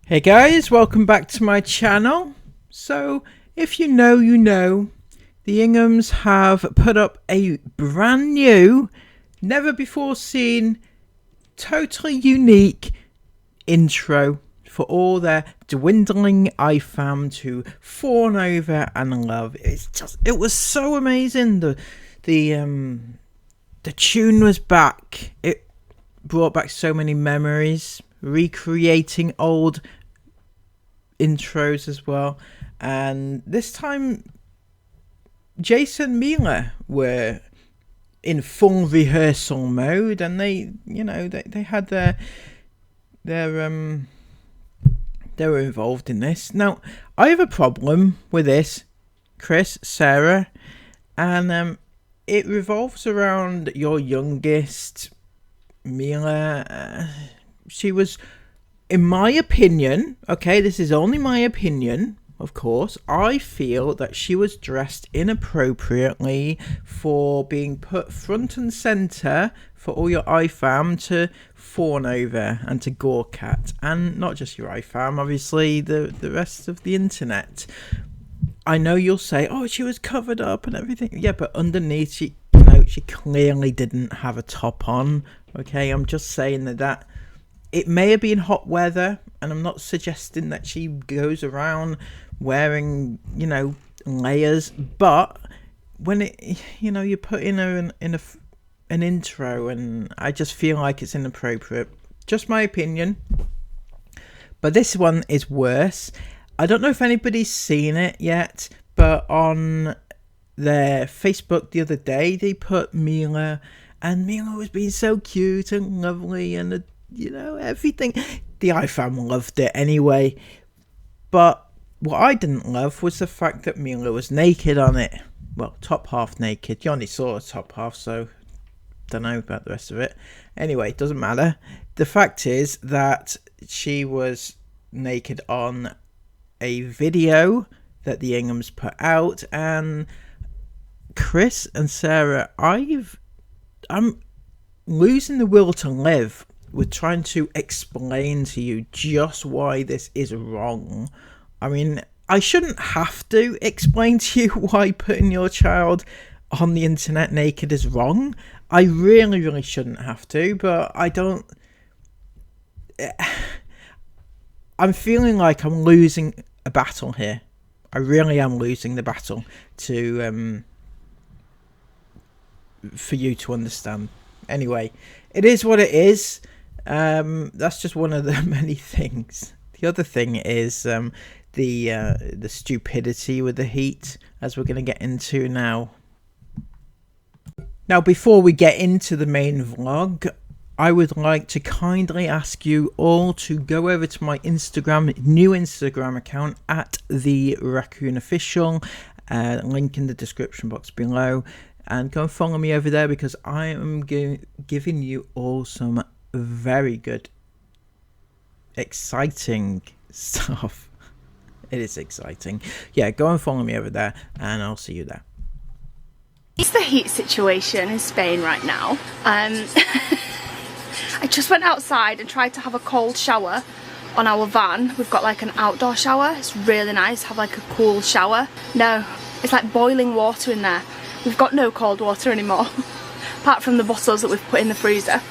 Hey guys, welcome back to my channel. So, if you know, you know, the Inghams have put up a brand new, never before seen, totally unique intro for all their dwindling iFam to fawn over and love. It was so amazing. The tune was back. It brought back so many memories, recreating old intros as well, and this time Jason and Mila were in full rehearsal mode, and they had they were involved in this. Now I have a problem with this, Chris, Sarah, and it revolves around your youngest, Mila. She was, in my opinion, okay, this is only my opinion, of course, I feel that she was dressed inappropriately for being put front and centre for all your iFam to fawn over and to gawk at. And not just your iFam, obviously, the rest of the internet. I know you'll say, oh, she was covered up and everything. Yeah, but underneath, she clearly didn't have a top on, okay? I'm just saying that it may have been hot weather, and I'm not suggesting that she goes around wearing, layers, but when you put in her in an intro, and I just feel like it's inappropriate. Just my opinion. But this one is worse. I don't know if anybody's seen it yet, but on their Facebook the other day, they put Mila, and Mila was being so cute and lovely, and everything. The iFam loved it anyway. But what I didn't love was the fact that Mila was naked on it. Well, top half naked. You only saw the top half, so don't know about the rest of it. Anyway, it doesn't matter. The fact is that she was naked on a video that the Inghams put out, and Chris and Sarah, I'm losing the will to live with trying to explain to you just why this is wrong. I mean, I shouldn't have to explain to you why putting your child on the internet naked is wrong. I really, really shouldn't have to, but I don't. I'm feeling like I'm losing a battle here. I really am losing the battle to for you to understand. Anyway, it is what it is. That's just one of the many things. The other thing is the stupidity with the heat, as we're going to get into now. Now, before we get into the main vlog, I would like to kindly ask you all to go over to my new Instagram account at the Raccoon Official, link in the description box below, and go and follow me over there, because I am giving you all some very good, exciting stuff. It is exciting. Yeah, go and follow me over there, and I'll see you there. It's the heat situation in Spain right now. I just went outside and tried to have a cold shower on our van. We've got like an outdoor shower. It's really nice to have like a cool shower. No, it's like boiling water in there. We've got no cold water anymore, apart from the bottles that we've put in the freezer,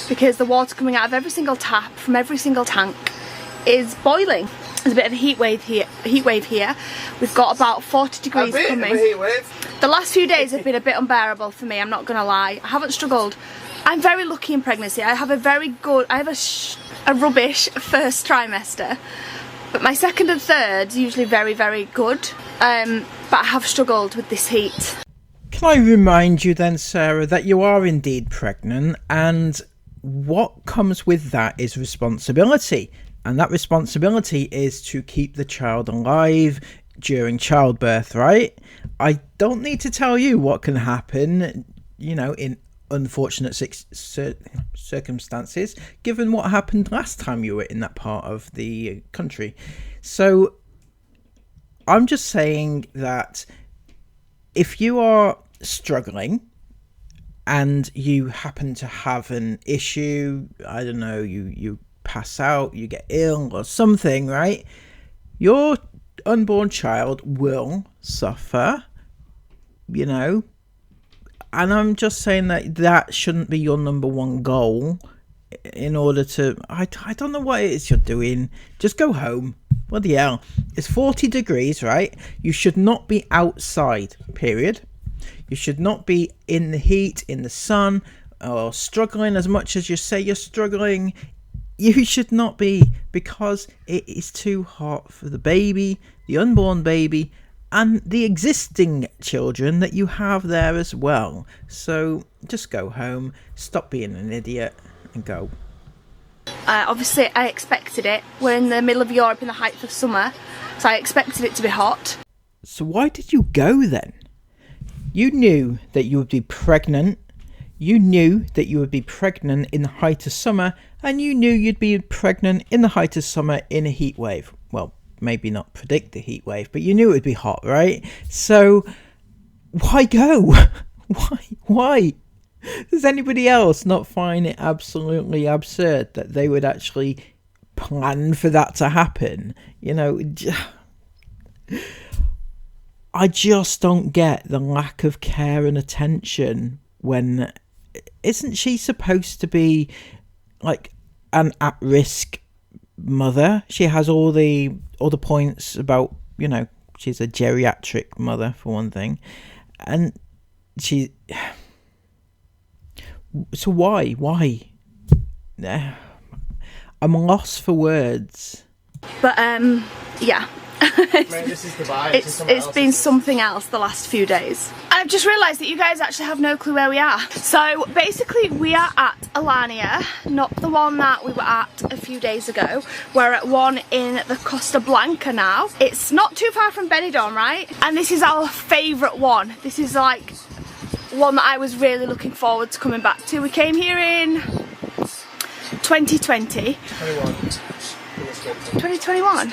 because the water coming out of every single tap from every single tank is boiling. There's a bit of a heat wave here. We've got about 40 degrees coming. The last few days have been a bit unbearable for me, I'm not gonna lie. I haven't struggled. I'm very lucky in pregnancy. I have a rubbish first trimester, but my second and third's usually very, very good. But I have struggled with this heat. Can I remind you then, Sarah, that you are indeed pregnant, and what comes with that is responsibility. And that responsibility is to keep the child alive during childbirth, right? I don't need to tell you what can happen, in unfortunate circumstances, given what happened last time you were in that part of the country. So I'm just saying that if you are struggling and you happen to have an issue, I don't know, you pass out, you get ill or something, right? Your unborn child will suffer, you know. And I'm just saying that shouldn't be your number one goal in order to... I don't know what it is you're doing. Just go home. What the hell? It's 40 degrees, right? You should not be outside, period. You should not be in the heat, in the sun, or struggling as much as you say you're struggling. You should not be, because it is too hot for the baby, the unborn baby, and the existing children that you have there as well. So just go home, stop being an idiot, and go. Obviously, I expected it. We're in the middle of Europe in the height of summer, so I expected it to be hot. So why did you go then? You knew that you would be pregnant. You knew that you would be pregnant in the height of summer, and you knew you'd be pregnant in the height of summer in a heat wave. Well, maybe not predict the heat wave, but you knew it would be hot, right? So why go? Why? Does anybody else not find it absolutely absurd that they would actually plan for that to happen? You know, I just don't get the lack of care and attention when... Isn't she supposed to be like an at-risk mother? She has all the points about, you know, she's a geriatric mother for one thing, and she... So why? I'm lost for words. But yeah. Mate, this is the vibe. It's been something else the last few days. I've just realised that you guys actually have no clue where we are. So basically we are at Alania, not the one that we were at a few days ago. We're at one in the Costa Blanca now. It's not too far from Benidorm, right? And this is our favourite one. This is like one that I was really looking forward to coming back to. We came here in 2020. 2021?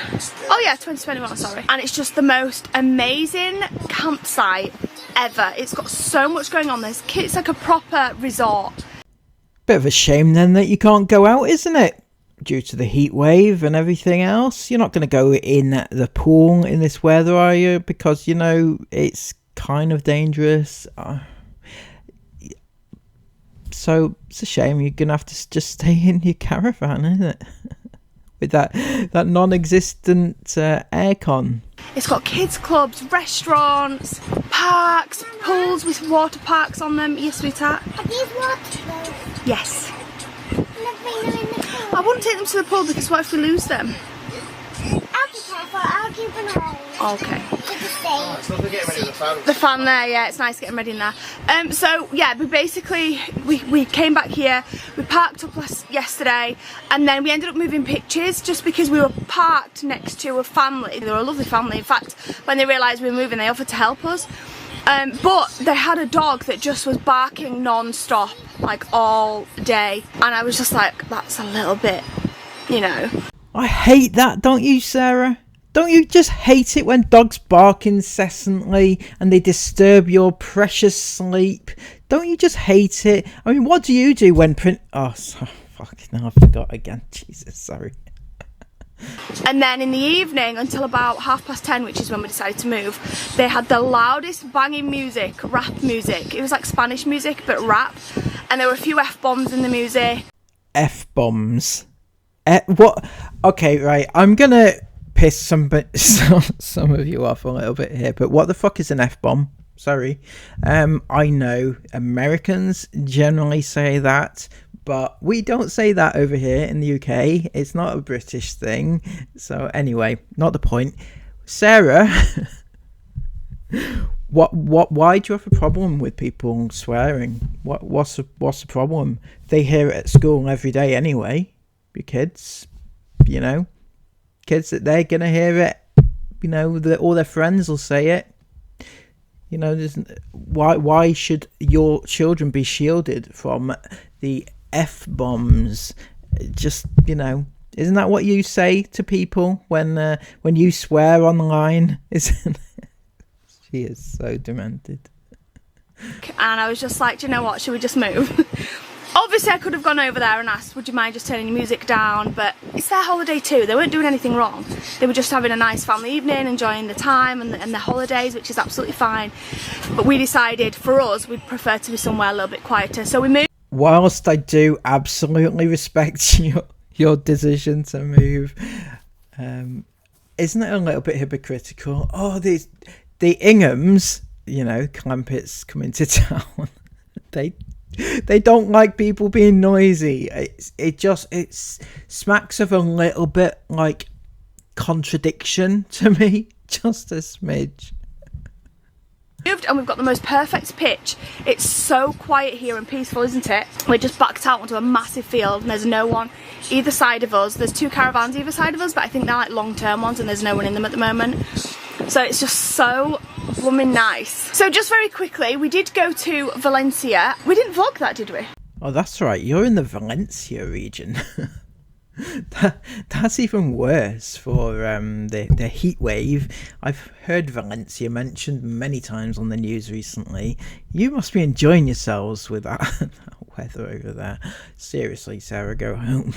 Oh yeah, 2021, sorry. And it's just the most amazing campsite ever. It's got so much going on. It's like a proper resort. Bit of a shame then that you can't go out, isn't it? Due to the heat wave and everything else. You're not going to go in the pool in this weather, are you? Because, you know, it's kind of dangerous. So it's a shame you're going to have to just stay in your caravan, isn't it? With that non-existent aircon. It's got kids clubs, restaurants, parks, pools with water parks on them. Yes, sweetheart. Are these water? Yes. I I wouldn't take them to the pool because what if we lose them? I'll be careful. I'll keep an eye. Okay. Oh, it's lovely getting ready with the fan. The fan there, yeah, it's nice getting ready in there. So yeah, we came back here, we parked up yesterday, and then we ended up moving pitches just because we were parked next to a family. They were a lovely family. In fact, when they realised we were moving, they offered to help us. But they had a dog that just was barking non-stop, like all day, and I was just like, that's a little bit, you know. I hate that, don't you, Sarah? Don't you just hate it when dogs bark incessantly and they disturb your precious sleep? Don't you just hate it? I mean, what do you do when fucking hell, I forgot again. Jesus, sorry. And then in the evening until about 10:30, which is when we decided to move, they had the loudest banging music, rap music. It was like Spanish music, but rap. And there were a few F-bombs in the music. F-bombs? What? Okay, right. I'm gonna piss some of you off a little bit here, but what the fuck is an F-bomb? Sorry. I know Americans generally say that, but we don't say that over here in the UK. It's not a British thing. So anyway, not the point. Sarah, why do you have a problem with people swearing? What's the problem? They hear it at school every day anyway. Your kids, you know, kids that they're gonna hear it, you know, all their friends will say it. You know, why should your children be shielded from the F-bombs? Just, you know, isn't that what you say to people when you swear online? Isn't it? She is so demented. And I was just like, do you know what, should we just move? Obviously I could have gone over there and asked, would you mind just turning your music down, but it's their holiday too. They weren't doing anything wrong. They were just having a nice family evening, enjoying the time and the holidays, which is absolutely fine. But we decided for us we'd prefer to be somewhere a little bit quieter, so we moved. Whilst I do absolutely respect your decision to move, isn't it a little bit hypocritical? Oh, the Inghams, you know, Clampets come into town. They don't like people being noisy. It smacks of a little bit like contradiction to me, just a smidge. And we've got the most perfect pitch. It's so quiet here and peaceful, isn't it? We're just backed out onto a massive field and there's no one either side of us. There's 2 caravans either side of us, but I think they're like long-term ones and there's no one in them at the moment. So it's just so blooming nice. So just very quickly, we did go to Valencia. We didn't vlog that, did we? Oh, that's right. You're in the Valencia region. That's even worse for the heat wave. I've heard Valencia mentioned many times on the news recently. You must be enjoying yourselves with that weather over there. Seriously, Sarah, go home.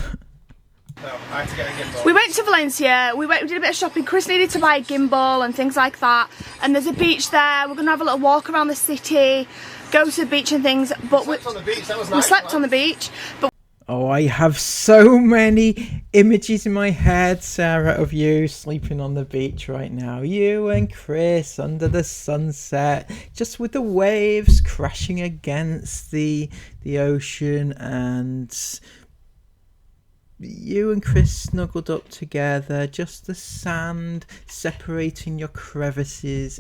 No, I had to get a gimbal. We went to Valencia, we did a bit of shopping. Chris needed to buy a gimbal and things like that. And there's a beach there. We're going to have a little walk around the city, go to the beach and things. But We slept on the beach, that was we nice. slept on the beach. But Oh, I have so many images in my head, Sarah, of you sleeping on the beach right now. You and Chris under the sunset, just with the waves crashing against the ocean, and you and Chris snuggled up together, just the sand separating your crevices.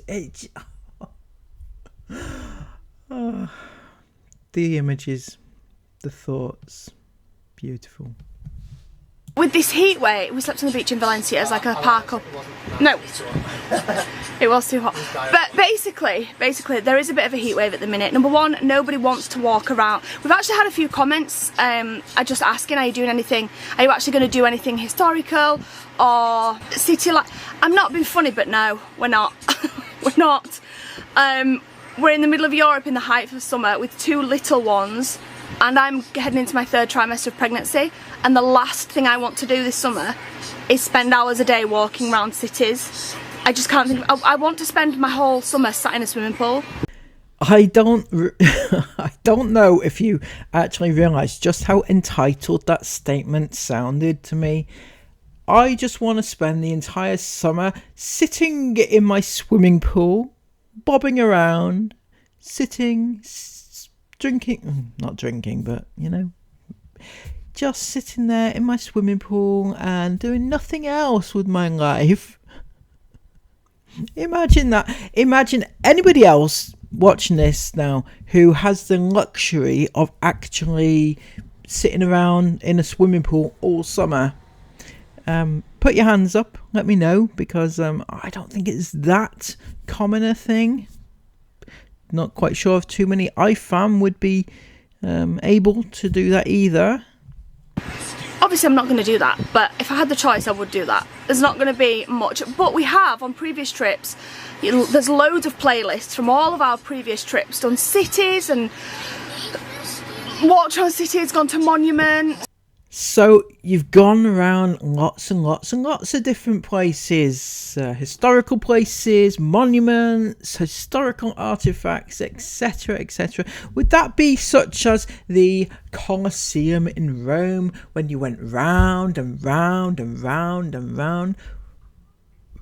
Oh, the images, the thoughts. Beautiful. with this heat wave, we slept on the beach in Valencia as like a park up. No, it was too hot. But basically, there is a bit of a heat wave at the minute. Number one, nobody wants to walk around. We've actually had a few comments just asking, are you doing anything? Are you actually going to do anything historical or city like? I'm not being funny, but no, we're not. We're not. We're in the middle of Europe in the height of summer with two little ones, and I'm heading into my 3rd trimester of pregnancy, and the last thing I want to do this summer is spend hours a day walking around cities. I just can't think. I want to spend my whole summer sat in a swimming pool. I don't know if you actually realise just how entitled that statement sounded to me. I just want to spend the entire summer sitting in my swimming pool, bobbing around, sitting, drinking, not drinking, but, you know, just sitting there in my swimming pool and doing nothing else with my life. Imagine that. Imagine anybody else watching this now who has the luxury of actually sitting around in a swimming pool all summer. Put your hands up, let me know, because I don't think it's that common a thing. Not quite sure if too many iFam would be able to do that either. Obviously I'm not going to do that, but if I had the choice I would do that. There's not going to be much, but we have on previous trips, there's loads of playlists from all of our previous trips, done cities and walked around cities, gone to monuments. So you've gone around lots and lots and lots of different places, historical places, monuments, historical artifacts, etc, etc. Would that be such as the Colosseum in Rome, when you went round and round and round and round?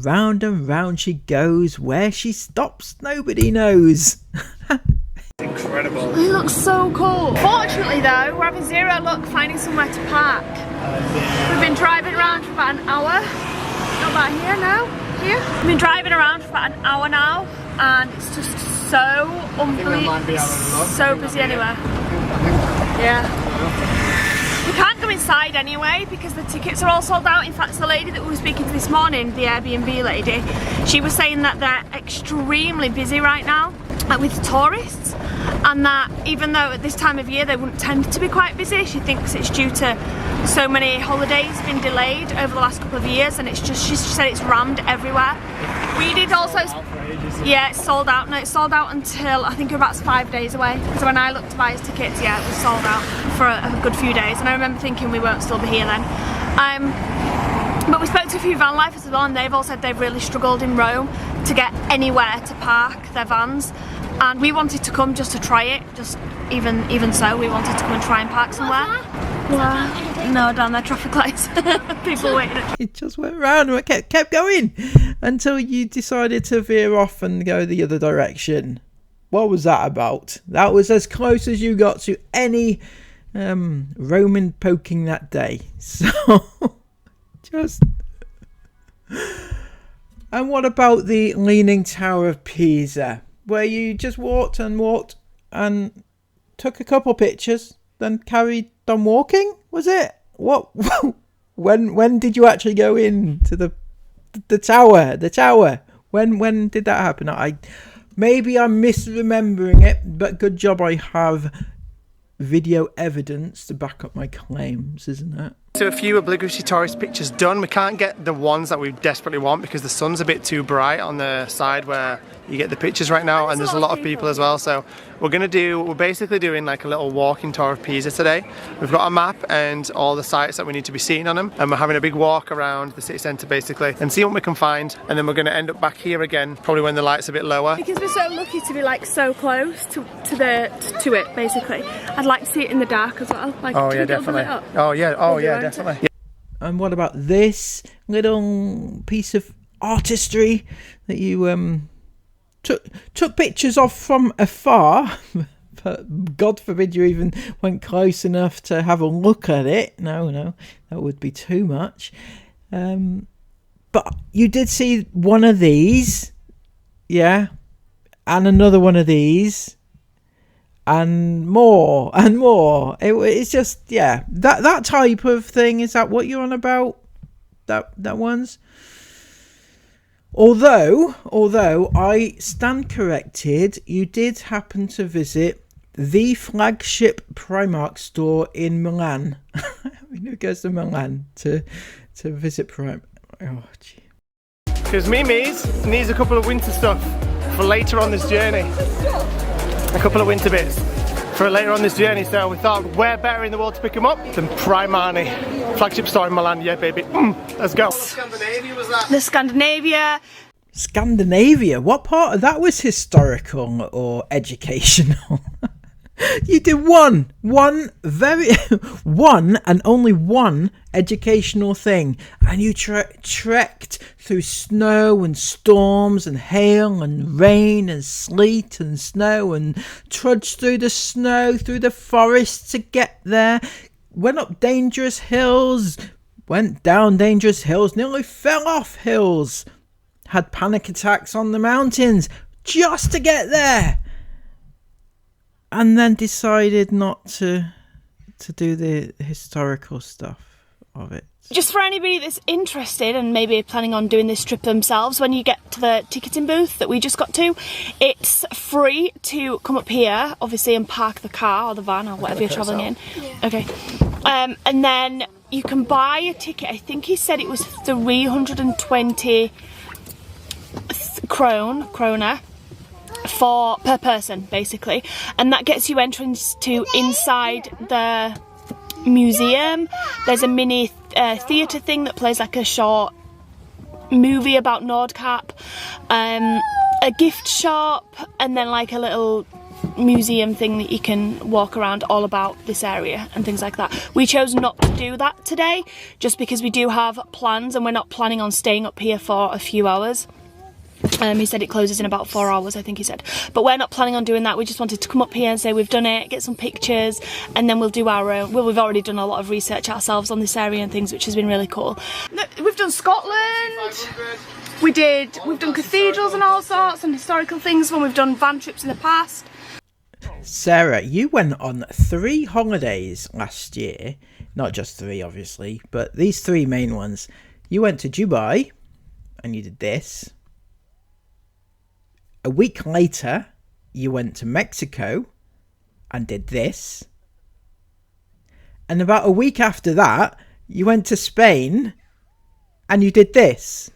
Round and round she goes, where she stops nobody knows. Incredible. It looks so cool. Fortunately though, we're having zero luck finding somewhere to park. We've been driving around for about an hour. Not about here now. Here. We've been driving around for about an hour now, and it's just so unbelievable. So busy anywhere. Yeah. We can't go inside anyway because the tickets are all sold out. In fact, the lady that we were speaking to this morning, the Airbnb lady, she was saying that they're extremely busy right now with tourists, and that even though at this time of year they wouldn't tend to be quite busy, she thinks it's due to so many holidays been delayed over the last couple of years, and it's just, she said it's rammed everywhere. We did also, yeah, it's sold out. No, it's sold out until I think we're about 5 days away. So when I looked to buy his tickets, yeah, it was sold out for a good few days, and I remember thinking we won't still be here then. But we spoke to a few van lifers as well, and they've all said they've really struggled in Rome to get anywhere to park their vans, and we wanted to come just to try it. Just even so, we wanted to come and try and park somewhere. Yeah. No, down there, traffic lights. People waiting. It just went round and kept going until you decided to veer off and go the other direction. What was that about? That was as close as you got to any Roman poking that day. So just. And what about the Leaning Tower of Pisa, where you just walked and took a couple pictures, then carried on walking? Was it? What? When did you actually go into the tower? The tower. When did that happen? Maybe I'm misremembering it, but good job I have video evidence to back up my claims, isn't it? So a few obligatory tourist pictures done. We can't get the ones that we desperately want because the sun's a bit too bright on the side where you get the pictures right now, and there's a lot of people as well. So we're basically doing like a little walking tour of Pisa today. We've got a map and all the sites that we need to be seeing on them, and we're having a big walk around the city centre basically and see what we can find, and then we're going to end up back here again, probably when the light's a bit lower. Because we're so lucky to be like so close to it basically. I'd like to see it in the dark as well. Like, oh yeah, definitely. Oh yeah, definitely. Yeah. And what about this little piece of artistry that you took pictures of from afar, but God forbid you even went close enough to have a look at it. No, that would be too much. But you did see one of these, yeah, and another one of these, and more and more. It's just, yeah, that type of thing. Is that what you're on about? That one's. Although I stand corrected, you did happen to visit the flagship Primark store in Milan. I mean, who goes to Milan to visit Primark? Oh, gee. Because Mimi's needs a couple of winter stuff for later on this journey. A couple of winter bits for later on this journey, so we thought where better in the world to pick them up than Primark, flagship store in Milan. Yeah, baby. Let's go. What Scandinavia was that? The Scandinavia. Scandinavia? What part of that was historical or educational? You did one and only one educational thing, and you trekked through snow and storms and hail and rain and sleet and snow and trudged through the snow, through the forest to get there, went up dangerous hills, went down dangerous hills, nearly fell off hills, had panic attacks on the mountains just to get there. And then decided not to do the historical stuff of it. Just for anybody that's interested and maybe planning on doing this trip themselves, when you get to the ticketing booth that we just got to, it's free to come up here, obviously, and park the car or the van or whatever you're travelling in. Yeah. Okay. And then you can buy a ticket. I think he said it was 320 krona. Per person basically, and that gets you entrance to inside the museum. There's a mini theatre thing that plays like a short movie about Nordkapp, a gift shop, and then like a little museum thing that you can walk around all about this area and things like that. We chose not to do that today just because we do have plans and we're not planning on staying up here for a few hours. He said it closes in about 4 hours, I think he said. But we're not planning on doing that. We just wanted to come up here and say we've done it, get some pictures, and then we'll do our own. Well, we've already done a lot of research ourselves on this area and things, which has been really cool. We've done Scotland. We've done cathedrals and all sorts and historical things when we've done van trips in the past. Sarah, you went on 3 holidays last year. Not just 3, obviously, but these 3 main ones. You went to Dubai, and you did this. A week later, you went to Mexico and did this. And about a week after that, you went to Spain and you did this.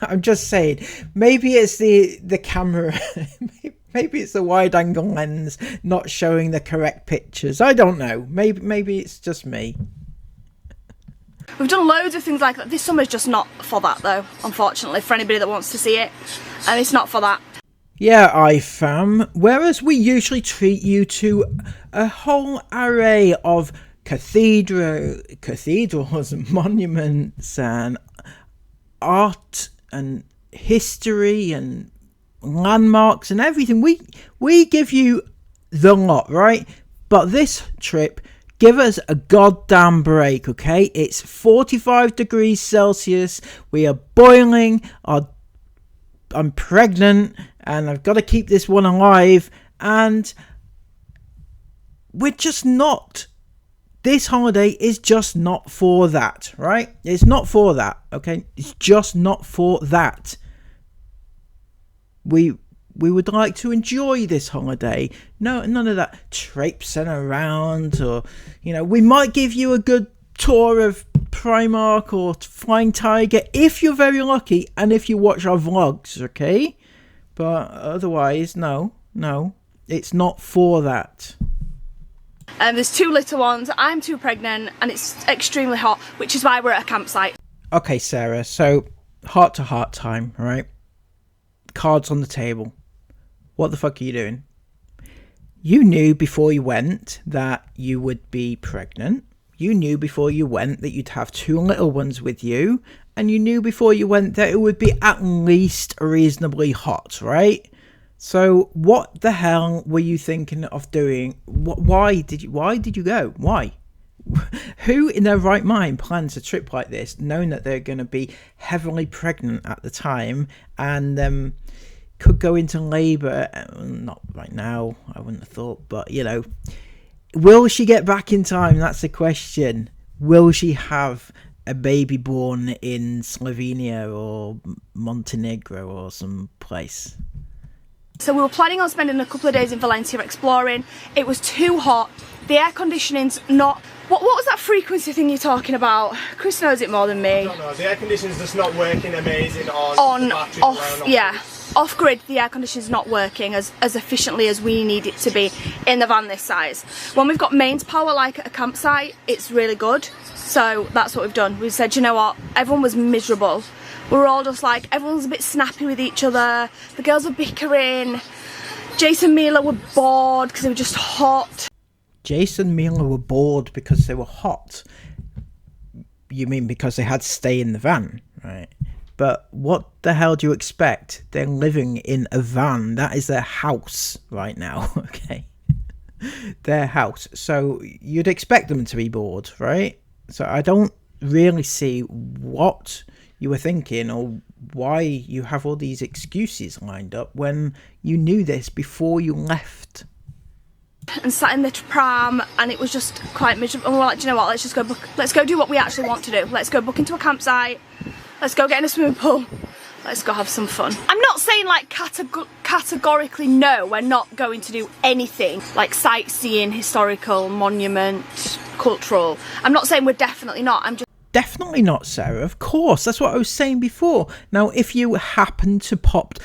I'm just saying, maybe it's the camera, maybe it's the wide angle lens not showing the correct pictures. I don't know. Maybe it's just me. We've done loads of things like that. This summer's just not for that though, unfortunately, for anybody that wants to see it. And it's not for that. Yeah, IFAM. Whereas we usually treat you to a whole array of cathedrals and monuments and art and history and landmarks and everything, we give you the lot, right? But this trip, give us a goddamn break, okay? It's 45 degrees Celsius. We are boiling. I'm pregnant and I've got to keep this one alive. And we're just not. This holiday is just not for that, right? It's not for that, okay? It's just not for that. We would like to enjoy this holiday. No, none of that traipsing around, or, you know, we might give you a good tour of Primark or Flying Tiger if you're very lucky and if you watch our vlogs, okay? But otherwise, no, it's not for that. There's 2 little ones, I'm too pregnant, and it's extremely hot, which is why we're at a campsite. Okay, Sarah, so heart to heart time, right? Cards on the table. What the fuck are you doing? You knew before you went that you would be pregnant. You knew before you went that you'd have 2 little ones with you. And you knew before you went that it would be at least reasonably hot, right? So what the hell were you thinking of doing? Why did you go? Why? Who in their right mind plans a trip like this, knowing that they're going to be heavily pregnant at the time and could go into labour? Not right now, I wouldn't have thought, but you know, will she get back in time? That's the question. Will she have a baby born in Slovenia or Montenegro or some place? So we were planning on spending a couple of days in Valencia exploring. It was too hot. The air conditioning's not... What was that frequency thing you're talking about? Chris knows it more than me. I don't know. The air conditioning's just not working amazing on off, yeah. Off grid, the air conditioning's not working as efficiently as we need it to be in the van this size. When we've got mains power like at a campsite, it's really good. So that's what we've done. We said, you know what, everyone was miserable. We were all just like, everyone's a bit snappy with each other. The girls were bickering. Jason and Mila were bored because they were just hot. Jason and Mila were bored because they were hot. You mean because they had to stay in the van, right? But what the hell do you expect? They're living in a van. That is their house right now, okay? Their house. So you'd expect them to be bored, right? So I don't really see what you were thinking or why you have all these excuses lined up when you knew this before you left. And sat in the pram, and it was just quite miserable. And we were like, do you know what, let's just go book, let's go do what we actually want to do. Let's go book into a campsite, let's go get in a swimming pool, let's go have some fun. I'm not saying like categorically no, we're not going to do anything like sightseeing, historical, monument, cultural. I'm not saying we're definitely not, I'm just... Definitely not, Sarah, of course. That's what I was saying before. Now, if you happen to pop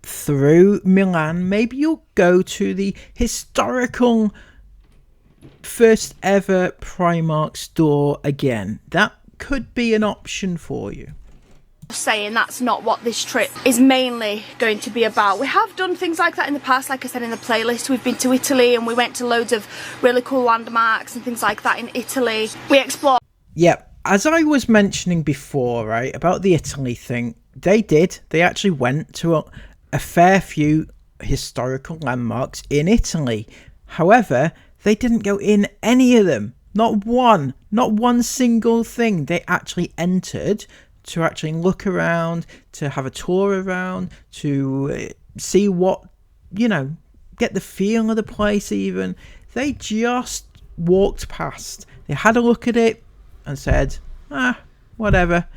through Milan, maybe you'll go to the historical first ever Primark store again. That could be an option for you. Saying that's not what this trip is mainly going to be about. We have done things like that in the past, like I said in the playlist. We've been to Italy and we went to loads of really cool landmarks and things like that in Italy. We explored. Yep. As I was mentioning before, right, about the Italy thing, they actually went to a fair few historical landmarks in Italy. However, they didn't go in any of them. Not one single thing. They actually entered to actually look around, to have a tour around, to see what, you know, get the feel of the place even. They just walked past. They had a look at it and said, whatever.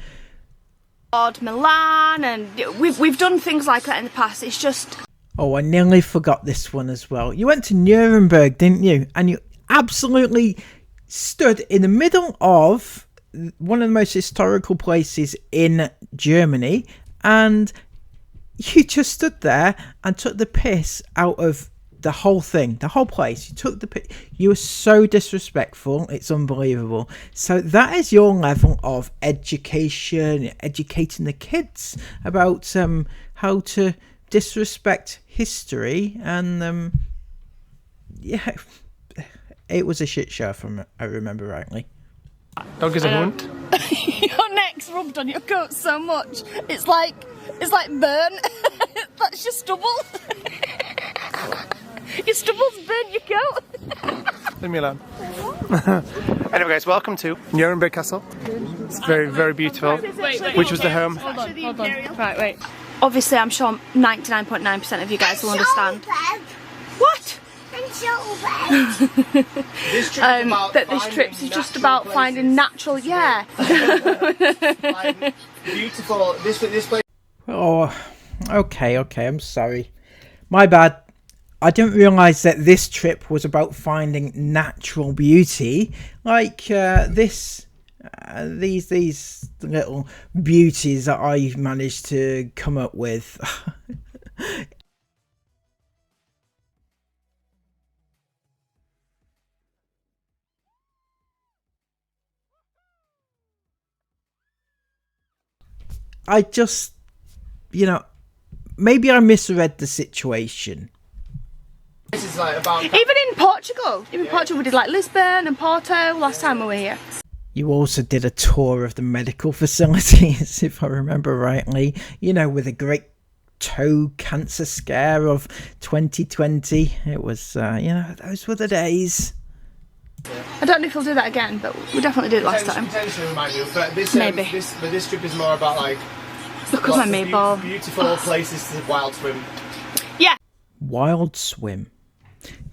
Milan, and we've done things like that in the past. It's just... Oh, I nearly forgot this one as well. You went to Nuremberg, didn't you? And you absolutely stood in the middle of one of the most historical places in Germany, and you just stood there and took the piss out of the whole thing, the whole place. You took the piss. You were so disrespectful. It's unbelievable. So that is your level of education, educating the kids about how to disrespect history. And yeah, it was a shit show, from I remember rightly. Dog is a hund. Your neck's rubbed on your coat so much. It's like burn. That's your stubble. Your stubble's burnt your coat. Leave me alone. Anyway guys, welcome to Nuremberg Castle. It's very, very beautiful. Which was the home. Hold on. Right, wait. Obviously, I'm sure 99.9% of you guys will understand. What? That this trip is just about finding natural, Beautiful. This place. Oh, okay, I'm sorry. My bad. I didn't realise that this trip was about finding natural beauty, like these little beauties that I managed to come up with. I just, maybe I misread the situation. This is like about. Even in Portugal. Portugal, we did like Lisbon and Porto last time we were here. You also did a tour of the medical facilities, if I remember rightly, with a great toe cancer scare of 2020. It was, those were the days. I don't know if we'll do that again, but we definitely did it last time. Potentially we might do, but this Maybe. This trip is more about like. Look at my meatball. Beautiful places to wild swim. Yeah. Wild swim.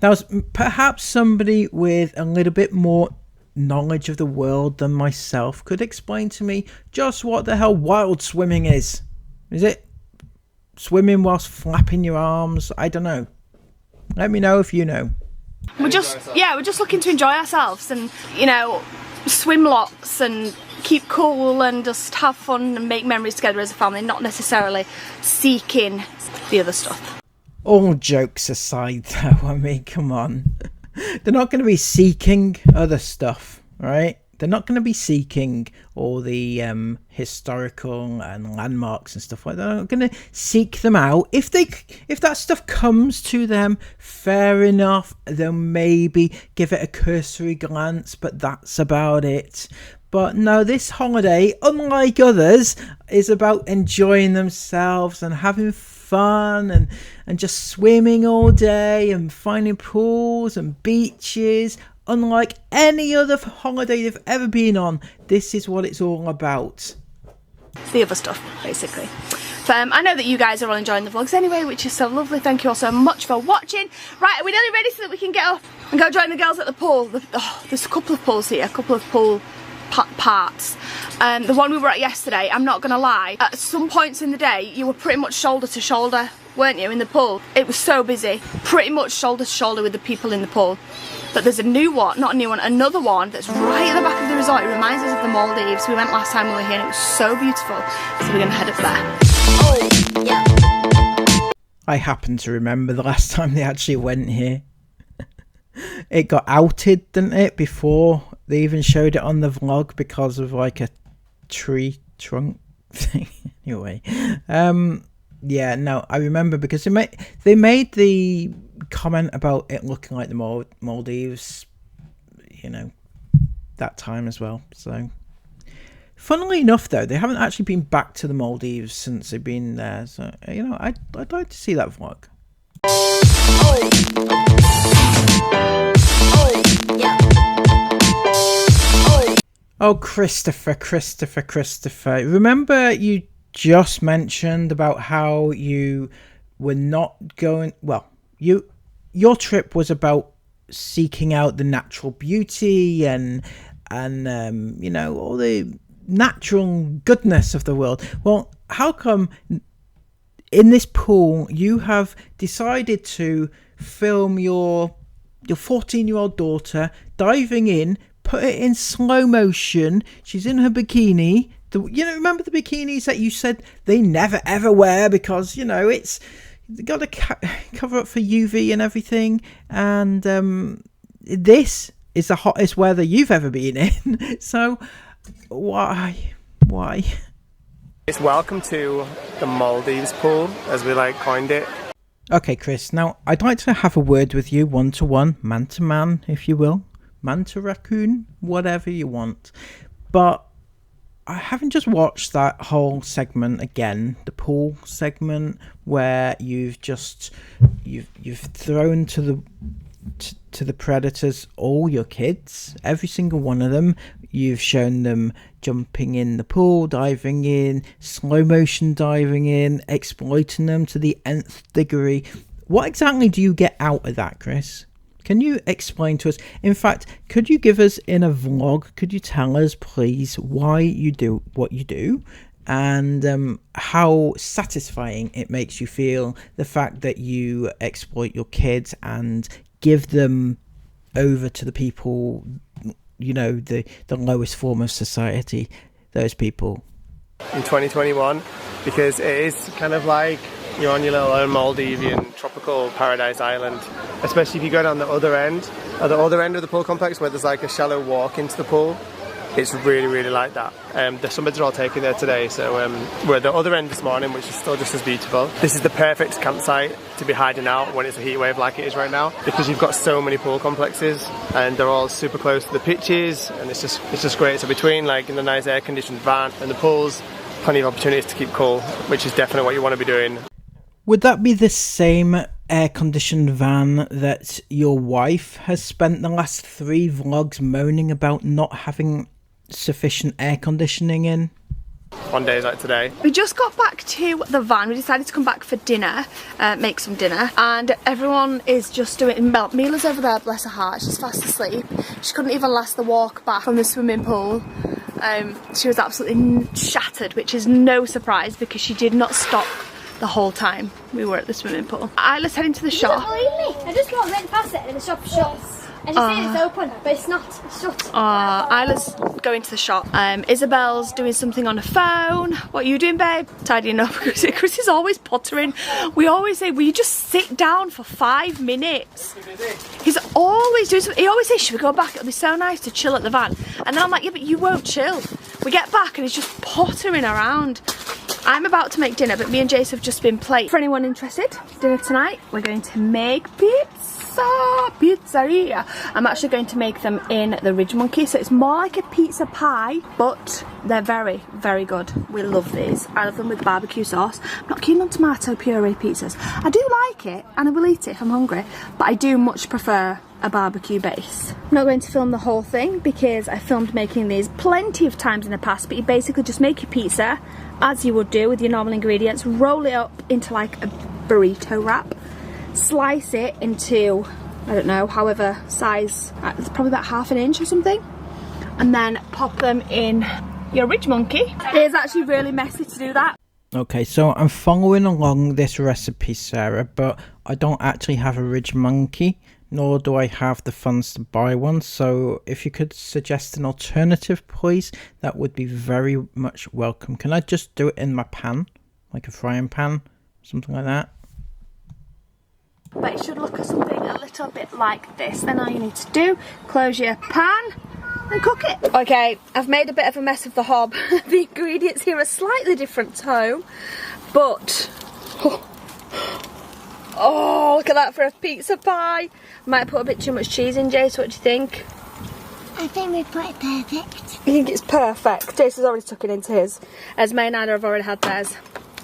Now, perhaps somebody with a little bit more knowledge of the world than myself could explain to me just what the hell wild swimming is. Is it swimming whilst flapping your arms? I don't know. Let me know if you know. We're just looking to enjoy ourselves and, swim lots and keep cool and just have fun and make memories together as a family, not necessarily seeking the other stuff. All jokes aside though, I mean, come on. They're not going to be seeking other stuff, right? They're not going to be seeking all the historical and landmarks and stuff like that. They're not going to seek them out. If that stuff comes to them, fair enough. They'll maybe give it a cursory glance, but that's about it. But no, this holiday, unlike others, is about enjoying themselves and having fun and just swimming all day and finding pools and beaches. Unlike any other holiday they've ever been on, this is what it's all about. The other stuff, basically. But I know that you guys are all enjoying the vlogs anyway, which is so lovely. Thank you all so much for watching. Right, are we nearly ready so that we can get up and go join the girls at the pool? There's a couple of pools here, a couple of pool parts. The one we were at yesterday, I'm not gonna lie, at some points in the day you were pretty much shoulder to shoulder, weren't you, in the pool? It was so busy, pretty much shoulder to shoulder with the people in the pool. But there's a new one, not a new one, another one that's right at the back of the resort. It reminds us of the Maldives. We went last time we were here and it was so beautiful. So we're gonna head up there. Oh, yeah. I happen to remember the last time they actually went here. It got outed, didn't it, before they even showed it on the vlog because of like a tree trunk thing. Anyway, yeah, no, I remember because they made the comment about it looking like the Maldives, that time as well. So, funnily enough, though, they haven't actually been back to the Maldives since they've been there. So, I'd like to see that vlog. Oh, Christopher. Remember you just mentioned about how you were not going... Well, your trip was about seeking out the natural beauty and all the natural goodness of the world. Well, how come in this pool you have decided to film your 14-year-old daughter diving in, put it in slow motion. She's in her bikini. Remember the bikinis that you said they never ever wear because, it's got to cover up for UV and everything. And this is the hottest weather you've ever been in. So why? It's welcome to the Maldives pool, as we coined it. Okay, Chris, now I'd like to have a word with you one-to-one, man-to-man, if you will. Man to raccoon, whatever you want. But I haven't just watched that whole segment again, the pool segment, where you've thrown to the predators all your kids, every single one of them. You've shown them jumping in the pool, diving in, slow motion diving in, exploiting them to the nth degree. What exactly do you get out of that, Chris? Can you explain to us? In fact, could you give us in a vlog, could you tell us, please, why you do what you do and how satisfying it makes you feel, the fact that you exploit your kids and give them over to the people, the lowest form of society, those people? In 2021, because it is kind of like you're on your little own Maldivian tropical paradise island, especially if you go down the other end, at the other end of the pool complex where there's a shallow walk into the pool. It's really, really like that. The sunbeds are all taken there today, so we're at the other end this morning, which is still just as beautiful. This is the perfect campsite to be hiding out when it's a heat wave like it is right now, because you've got so many pool complexes and they're all super close to the pitches, and it's just great. So between in the nice air-conditioned van and the pools, plenty of opportunities to keep cool, which is definitely what you want to be doing. Would that be the same air-conditioned van that your wife has spent the last 3 vlogs moaning about not having sufficient air conditioning in? On days like today. We just got back to the van. We decided to come back for dinner, make some dinner, and everyone is just doing... Mila's over there, bless her heart, she's fast asleep. She couldn't even last the walk back from the swimming pool. She was absolutely shattered, which is no surprise because she did not stop the whole time we were at the swimming pool. Isla's heading to the shop. You don't believe me? I just walked right past it and the shop's shut. I just say it's open, but it's not. It's shut. Isla's going to the shop. Isabel's doing something on her phone. What are you doing, babe? Tidying up. Chris is always pottering. We always say, will you just sit down for 5 minutes? He's always doing something. He always says, should we go back? It'll be so nice to chill at the van. And then I'm like, yeah, but you won't chill. We get back and he's just pottering around. I'm about to make dinner, but me and Jace have just been playing. For anyone interested, dinner tonight, we're going to make pizzeria. I'm actually going to make them in the Ridge Monkey, so it's more like a pizza pie, but they're very, very good. We love these. I love them with barbecue sauce. I'm not keen on tomato puree pizzas. I do like it, and I will eat it if I'm hungry, but I do much prefer a barbecue base. I'm not going to film the whole thing because I filmed making these plenty of times in the past, but you basically just make your pizza as you would do with your normal ingredients, roll it up into like a burrito wrap, slice it into, I don't know, however size, it's probably about ½ inch or something, and then pop them in your Ridge Monkey. It is actually really messy to do that. Okay, so I'm following along this recipe, Sarah, but I don't actually have a Ridge Monkey, nor do I have the funds to buy one, so if you could suggest an alternative, please, that would be very much welcome. Can I just do it in my pan, like a frying pan, something like that? But it should look at something a little bit like this. Then all you need to do, close your pan and cook it. Okay, I've made a bit of a mess of the hob. The ingredients here are slightly different to home, but oh, look at that for a pizza pie. Might put a bit too much cheese in, Jace. What do you think? I think we put it perfect. You think it's perfect? Jace has already tucked it into his. Esme and Ida have already had theirs.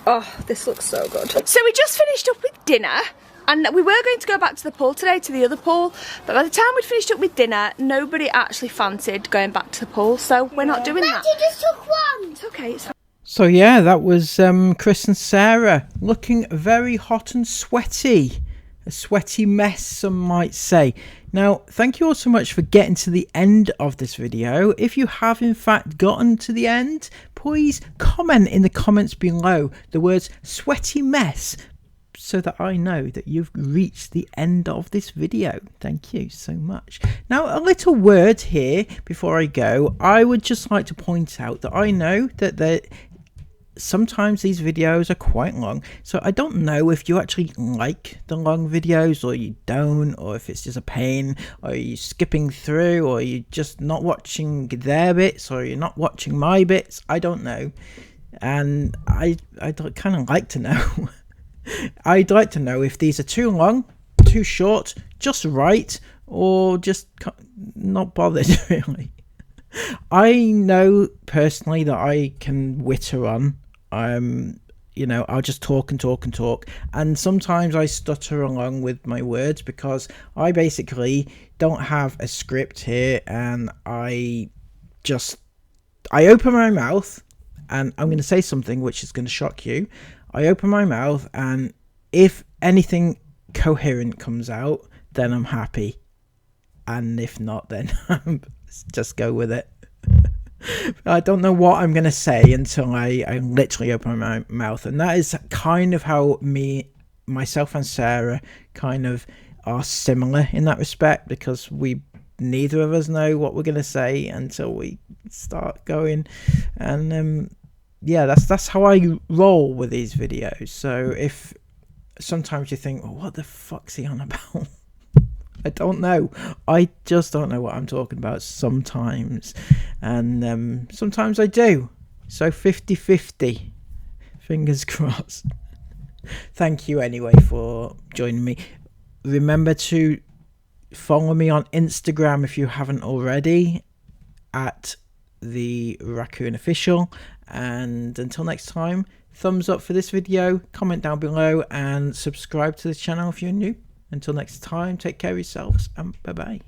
Oh, this looks so good. So we just finished up with dinner. And we were going to go back to the pool today, to the other pool, but by the time we'd finished up with dinner, nobody actually fancied going back to the pool, so we're not doing that. Daddy just took one. It's okay, it's fine. So yeah, that was Chris and Sarah looking very hot and sweaty. A sweaty mess, some might say. Now, thank you all so much for getting to the end of this video. If you have in fact gotten to the end, please comment in the comments below the words sweaty mess. so that I know that you've reached the end of this video. Thank you so much. Now, a little word here before I go. I would just like to point out that I know that sometimes these videos are quite long, so I don't know if you actually like the long videos or you don't, or if it's just a pain, or you skipping through, or you just not watching their bits, or you're not watching my bits. I don't know, and I kind of like to know. I'd like to know if these are too long, too short, just right, or just not bothered really. I know personally that I can witter on. You know, I'll just talk and talk and talk, and sometimes I stutter along with my words because I basically don't have a script here, and I open my mouth and I'm going to say something which is going to shock you. I open my mouth, and if anything coherent comes out, then I'm happy, and if not, then just go with it. I don't know what I'm going to say until I literally open my mouth, and that is kind of how myself and Sarah kind of are similar in that respect, because neither of us know what we're going to say until we start going, and yeah, that's how I roll with these videos. So if sometimes you think, well, what the fuck's he on about? I don't know. I just don't know what I'm talking about sometimes. And sometimes I do. So 50-50. Fingers crossed. Thank you anyway for joining me. Remember to follow me on Instagram if you haven't already, at the Raccoon Official. And until next time, thumbs up for this video, comment down below, and subscribe to the channel if you're new. Until next time, take care of yourselves, and bye bye.